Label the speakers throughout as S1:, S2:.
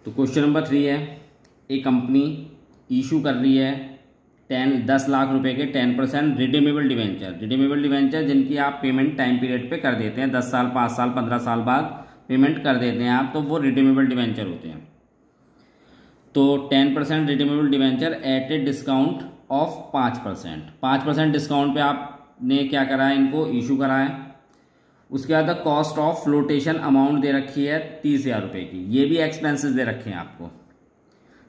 S1: तो question number 3 है, एक कंपनी इशू कर रही है 10 लाख रुपए के 10% रिडीमेबल डिवेंचर जिनकी आप पेमेंट टाइम पीरियड पे कर देते हैं, 10 साल, 5 साल, 15 साल बाद पेमेंट कर देते हैं आप, तो वो रिडीमेबल डिवेंचर होते हैं। तो 10% redeemable debenture at a discount of 5% discount पे आपने क्या करा है, इनको इशू करा है। उसके बाद कॉस्ट ऑफ फ्लोटेशन अमाउंट दे रखी है 30,000 रुपये की, ये भी एक्सपेंसेस दे रखे हैं आपको।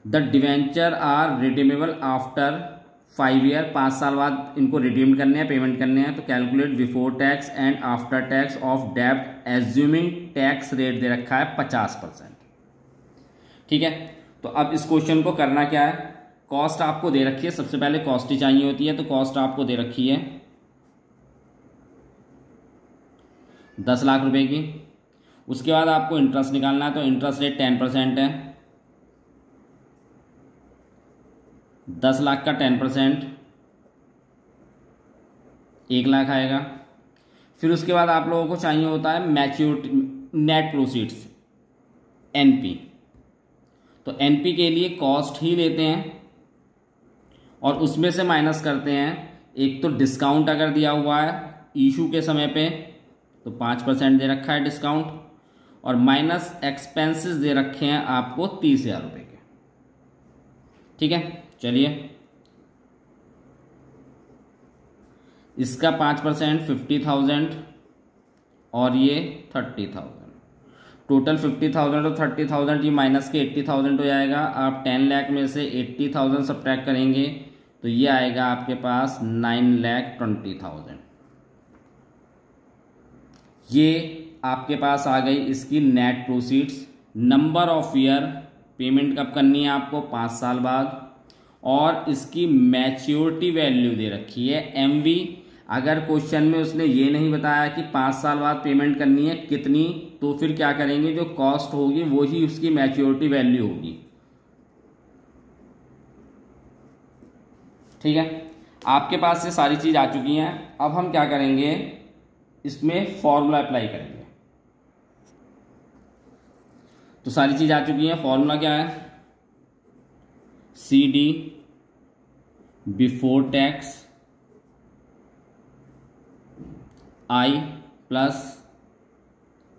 S1: The debenture are redeemable after 5 year, 5 साल बाद इनको रिडीम करने हैं, पेमेंट करने हैं। तो calculate before tax and after tax of डेब्ट एज्यूमिंग टैक्स रेट दे रखा है 50%। ठीक है, तो अब इस क्वेश्चन को करना क्या है, कॉस्ट आपको दे रखी है, सबसे पहले कॉस्ट ही चाहिए होती है, तो कॉस्ट आपको दे रखी है 10 लाख रुपए की। उसके बाद आपको इंटरेस्ट निकालना है, तो इंटरेस्ट रेट 10% है, 10 लाख का 10% 1 लाख आएगा। फिर उसके बाद आप लोगों को चाहिए होता है मैच्योरिटी नेट प्रोसीड्स, एनपी। तो एनपी के लिए कॉस्ट ही लेते हैं और उसमें से माइनस करते हैं, एक तो डिस्काउंट अगर दिया हुआ है इशू के समय पे तो 5% दे रखा है डिस्काउंट, और माइनस एक्सपेंसेस दे रखे हैं आपको 30,000 रुपये के। ठीक है, चलिए इसका 5% 50,000 और ये 30,000, टोटल 50,000 और 30,000, ये माइनस के 80,000 हो जाएगा। आप 10 लाख में से 80,000 सब्ट्रैक्ट करेंगे तो ये आएगा आपके पास 9,20,000। ये आपके पास आ गई इसकी net proceeds. Number of year, payment कब करनी है आपको, 5 साल बाद, और इसकी मैच्योरिटी वैल्यू दे रखी है एमवी। अगर क्वेश्चन में उसने ये नहीं बताया कि 5 साल बाद पेमेंट करनी है कितनी, तो फिर क्या करेंगे, जो कॉस्ट होगी वो ही उसकी मैच्योरिटी वैल्यू होगी। ठीक है, आपके पास ये सारी चीज आ चुकी हैं। अब हम क्या करेंगे, इसमें फॉर्मूला अप्लाई करेंगे। तो सारी चीज आ चुकी है, फॉर्मूला क्या है, C D before tax I plus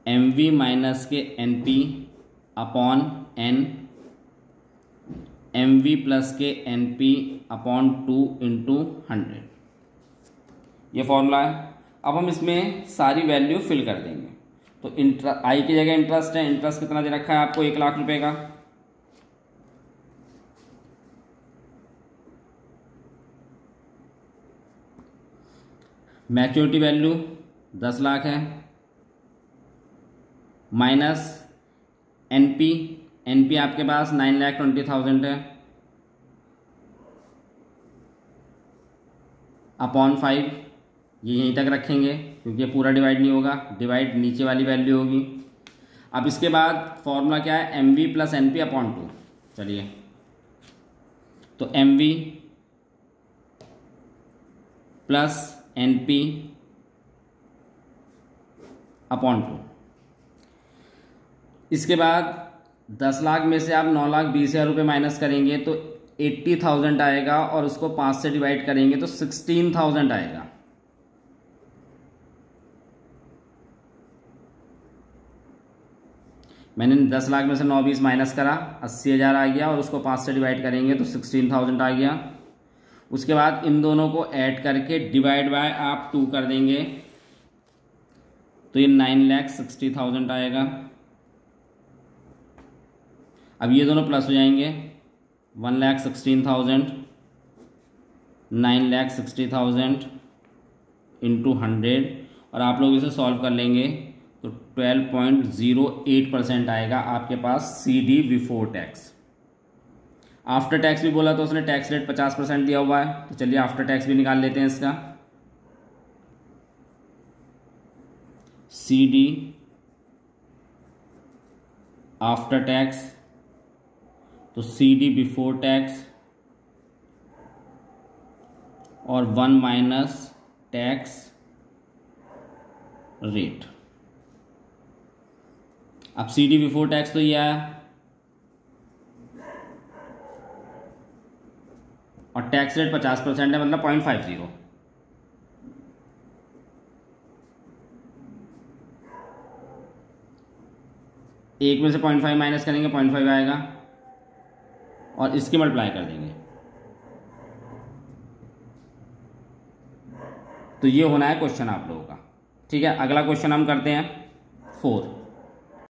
S1: M V minus K N P upon N, M V plus K N P upon 2 into 100, ये फॉर्मूला है। अब हम इसमें सारी वैल्यू फिल कर देंगे। तो आई की जगह इंटरेस्ट है, इंटरेस्ट कितना दे रखा है आपको, 1 लाख रुपए का। मैच्योरिटी वैल्यू 10 लाख है, माइनस एनपी, एनपी आपके पास 9,20,000 है, अपॉन 5, ये यहीं तक रखेंगे क्योंकि ये पूरा डिवाइड नहीं होगा, डिवाइड नीचे वाली वैल्यू होगी। अब इसके बाद फॉर्मूला क्या है, M V plus N P upon 2। चलिए, तो M V plus N P upon 2। इसके बाद 10 लाख में से आप 9,20,000 रुपये माइनस करेंगे तो 80,000 आएगा, और उसको 5 से डिवाइड करेंगे तो 16,000 आएगा। मैंने 10 लाख में से 9,20 माइनस करा, 80,000 आ गया, और उसको 5 से डिवाइड करेंगे तो 16,000 आ गया। उसके बाद इन दोनों को ऐड करके डिवाइड बाय आप 2 कर देंगे तो ये 9,60,000 आएगा। अब ये दोनों प्लस हो जाएंगे, 1,16,000, 9,60,000 इंटू 100, और आप लोग इसे सॉल्व कर लेंगे तो 12.08% आएगा आपके पास C D before tax. After tax भी बोला तो उसने टैक्स रेट 50% दिया हुआ है, तो चलिए आफ्टर टैक्स भी निकाल लेते हैं इसका। सी डी आफ्टर टैक्स, तो सी डी बिफोर टैक्स और 1 माइनस टैक्स रेट। अब सी डी बिफोर टैक्स तो ये आया, और टैक्स रेट 50% है, मतलब 0.50। एक में से 0.5 माइनस करेंगे 0.5 आएगा और इसकी मल्टीप्लाई कर देंगे, तो ये होना है क्वेश्चन आप लोगों का। ठीक है, अगला क्वेश्चन हम करते हैं 4।